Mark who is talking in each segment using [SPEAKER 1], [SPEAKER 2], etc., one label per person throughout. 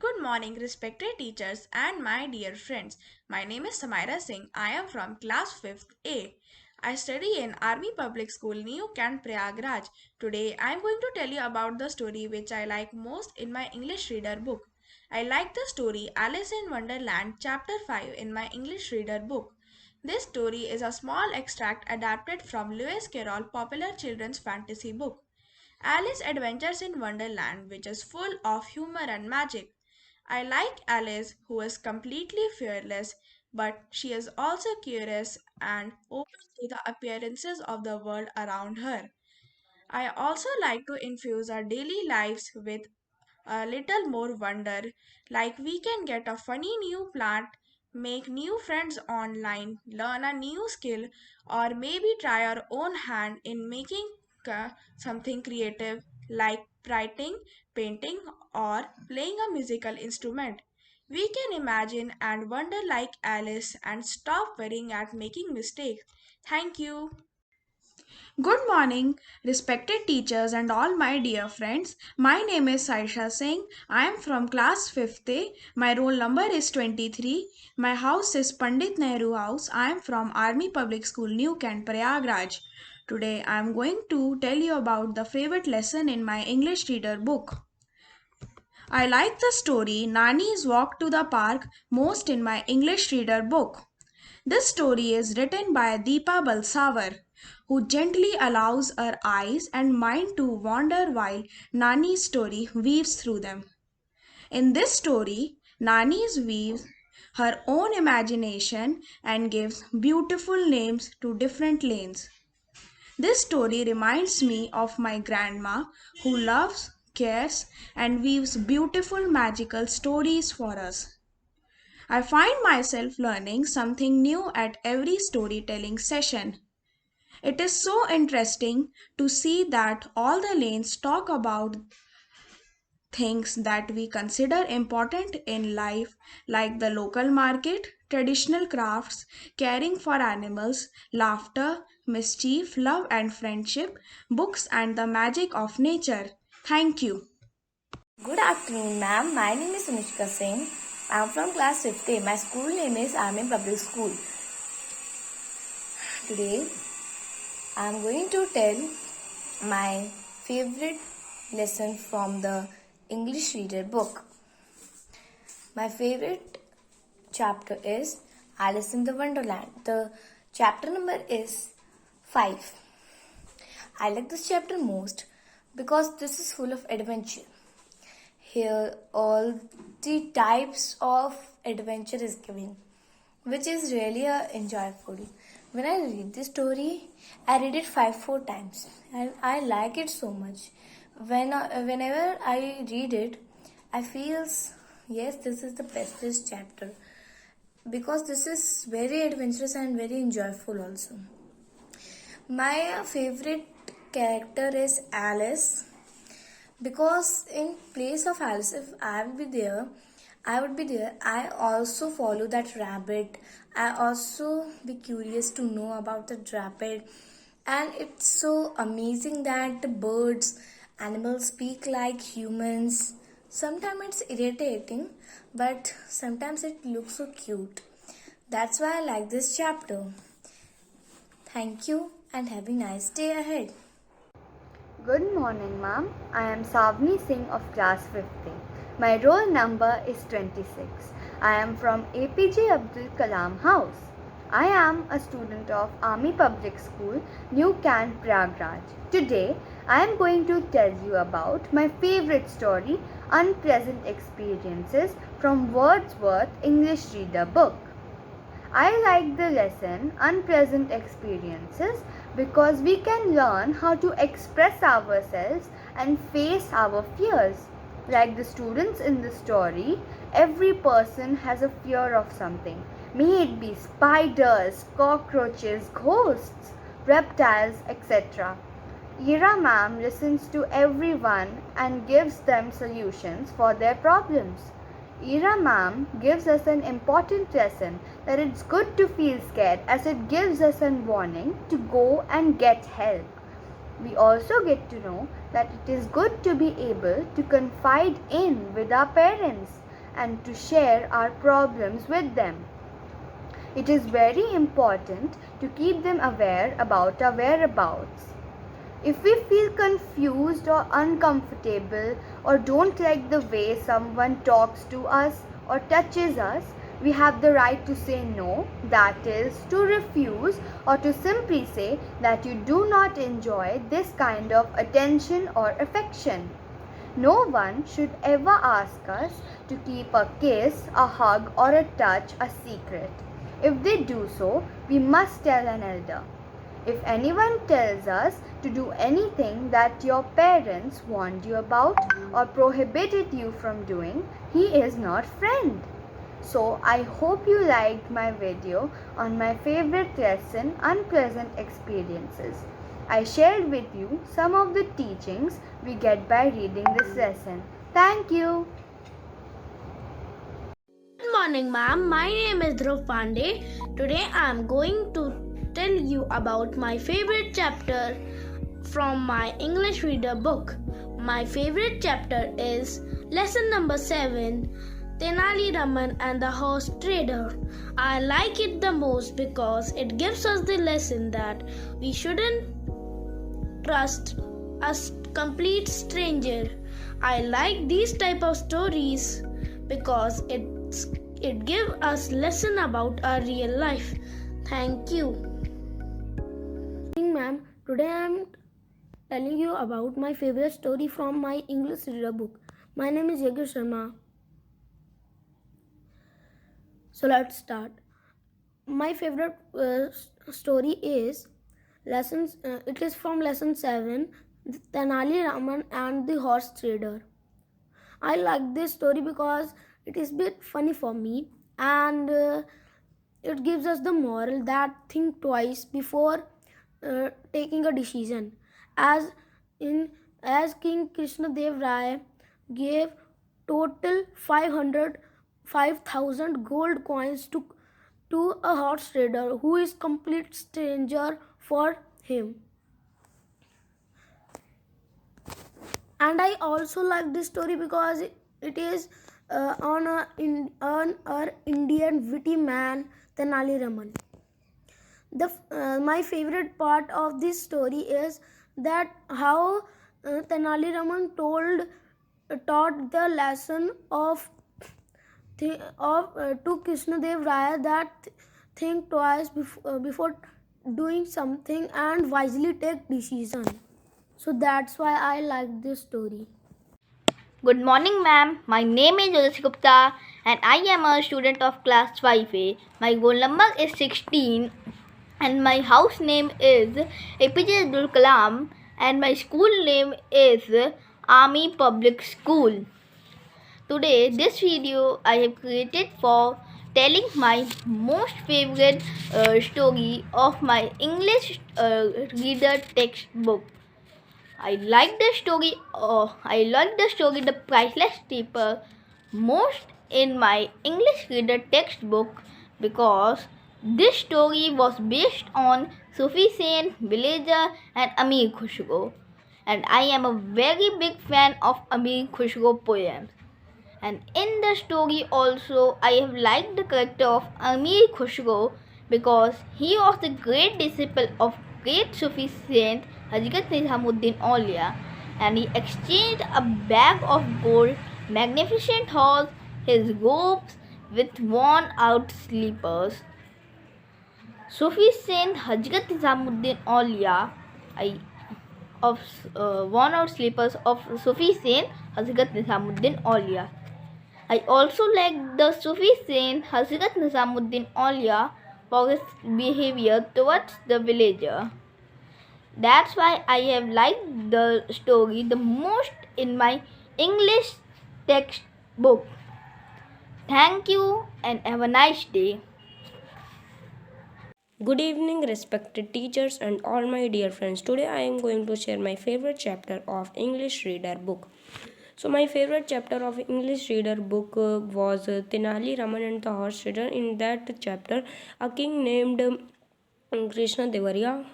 [SPEAKER 1] Good morning, respected teachers and my dear friends. My name is Samaira Singh. I am from class 5th A. I study in Army Public School, New Kent, Prayagraj. Today, I am going to tell you about the story which I like most in my English reader book. I like the story Alice in Wonderland, Chapter 5 in my English reader book. This story is a small extract adapted from Lewis Carroll popular children's fantasy book. Alice Adventures in Wonderland, which is full of humor and magic. I like Alice, who is completely fearless, but she is also curious and open to the appearances of the world around her. I also like to infuse our daily lives with a little more wonder, like we can get a funny new plant, make new friends online, learn a new skill, or maybe try our own hand in making something creative like writing, painting, or playing a musical instrument. We can imagine and wonder like Alice and stop worrying at making mistakes. Thank you. Good morning, respected teachers and all my dear friends. My name is Saisha Singh. I am from class 5th A. My roll number is 23. My house is Pandit Nehru House. I am from Army Public School, New Kent, Prayagraj. Today I am going to tell you about the favorite lesson in my English reader book. I like the story Nani's Walk to the Park most in my English reader book. This story is written by Deepa Balsavar, who gently allows her eyes and mind to wander while Nani's story weaves through them. In this story, Nani's weaves her own imagination and gives beautiful names to different lanes. This story reminds me of my grandma who loves, cares, and weaves beautiful magical stories for us. I find myself learning something new at every storytelling session. It is so interesting to see that all the lanes talk about things that we consider important in life, like the local market, traditional crafts, caring for animals, laughter, mischief, love and friendship, books, and the magic of nature. Thank you.
[SPEAKER 2] Good afternoon, ma'am. My name is Anushka Singh. I am from class 5th A. My school name is Army Public School. Today, I am going to tell my favorite lesson from the English reader book. My favorite chapter is Alice in the Wonderland. The chapter number is 5. I like this chapter most because this is full of adventure. Here all the types of adventure is given, which is really enjoyable. When I read this story, I read it 4 times and I like it so much. Whenever I read it, I feels yes, this is the bestest chapter because this is very adventurous and very enjoyable also. My favorite character is Alice because in place of Alice, if I would be there. I also follow that rabbit. I also be curious to know about that rabbit. And it's so amazing that the birds, animals speak like humans. Sometimes it's irritating, but sometimes it looks so cute. That's why I like this chapter. Thank you and have a nice day ahead.
[SPEAKER 3] Good morning, ma'am. I am Savni Singh of class 50. My roll number is 26. I am from APJ Abdul Kalam House. I am a student of Army Public School, New Kent, Prayagraj. Today, I am going to tell you about my favorite story, Unpleasant Experiences from Wordsworth English Reader Book. I like the lesson Unpleasant Experiences because we can learn how to express ourselves and face our fears. Like the students in the story, every person has a fear of something. May it be spiders, cockroaches, ghosts, reptiles, etc. Ira ma'am listens to everyone and gives them solutions for their problems. Ira ma'am gives us an important lesson that it's good to feel scared as it gives us a warning to go and get help. We also get to know that it is good to be able to confide in with our parents. and to share our problems with them. It is very important to keep them aware about our whereabouts. If we feel confused or uncomfortable or don't like the way someone talks to us or touches us, we have the right to say no, that is, to refuse, or to simply say that you do not enjoy this kind of attention or affection. No one should ever ask us to keep a kiss, a hug, or a touch a secret. If they do so, we must tell an elder. If anyone tells us to do anything that your parents warned you about or prohibited you from doing, he is not friend. So I hope you liked my video on my favorite lesson, unpleasant experiences. I shared with you some of the teachings we get by reading this lesson. Thank you.
[SPEAKER 4] Good morning, ma'am. My name is Dhruv Pandey. Today I am going to tell you about my favorite chapter from my English reader book. My favorite chapter is lesson number 7, Tenali Raman and the Horse Trader. I like it the most because it gives us the lesson that we shouldn't trust a complete stranger. I like these type of stories because it gives us lesson about our real life. Thank you. Ma'am, today I am telling you about my favorite story from my English reader book. My name is Yagesh Sharma. So let's start. My favorite story is lessons. It is from lesson 7, Tenali Raman and the Horse Trader. I like this story because it is a bit funny for me, and it gives us the moral that think twice before taking a decision. As King Krishna Dev Rai gave total 5,000 gold coins to a horse trader who is complete stranger for him. And I also like this story because it is on our Indian witty man Tenali Raman. My favorite part of this story is that how Tenali Raman taught the lesson of to Krishna Dev Raya that think twice before doing something and wisely take decision. So that's why I like this story.
[SPEAKER 5] Good morning, ma'am. My name is Yogesh Gupta and I am a student of class 5A. My roll number is 16 and my house name is APJ Abdul Kalam and my school name is Army Public School. Today, this video I have created for telling my most favorite story of my English reader textbook. I like the story The Priceless Sleeper most in my English reader textbook because this story was based on Sufi Sen, Villager and Amir Khushro, and I am a very big fan of Amir Khushro poems. And in the story also I have liked the character of Amir Khushro because he was the great disciple of great Sufi saint Hazrat Nizamuddin Aulia, and he exchanged a bag of gold, magnificent horse, his robes with worn out slippers. Sufi saint Hazrat Nizamuddin Aulia of worn out slippers of Sufi saint Hazrat Nizamuddin Aulia. I also like the Sufi saint Hazrat Nizamuddin Aulia for his behavior towards the villager. That's why I have liked the story the most in my English textbook. Thank you and have a nice day.
[SPEAKER 6] Good evening, respected teachers and all my dear friends. Today I am going to share my favorite chapter of English reader book. So my favorite chapter of English reader book was Tenali Raman and the Horse Trader. In that chapter, a king named Krishna Devarya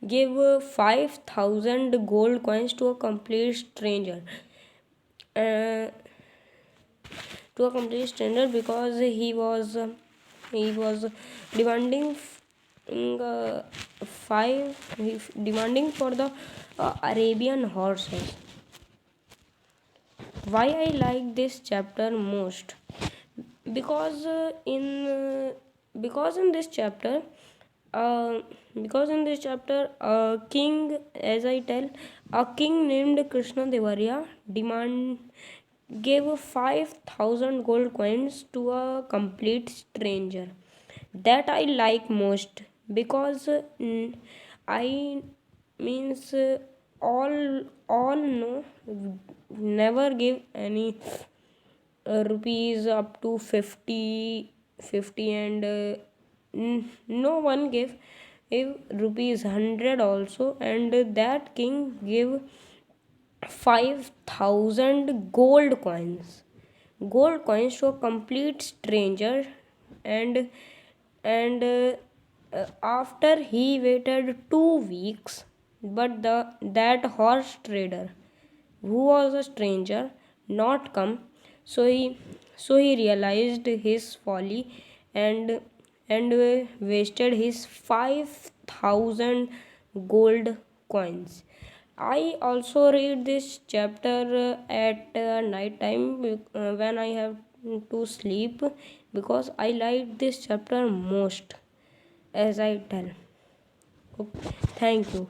[SPEAKER 6] gave 5,000 gold coins to a complete stranger. To to a complete stranger because he was demanding demanding for the Arabian horses. Why I like this chapter most? Because because in this chapter uh, because in this chapter a king, as I tell, a king named Krishna Devarya demand gave 5,000 gold coins to a complete stranger. That I like most because I means all know never give any rupees up to 50 and no one gave rupees 100 also, and that king gave 5,000 gold coins to a complete stranger. And after he waited 2 weeks, but that horse trader, who was a stranger, not come. So he realized his folly, and wasted his 5,000 gold coins. I also read this chapter at night time when I have to sleep, because I like this chapter most, as I tell. Okay, thank you.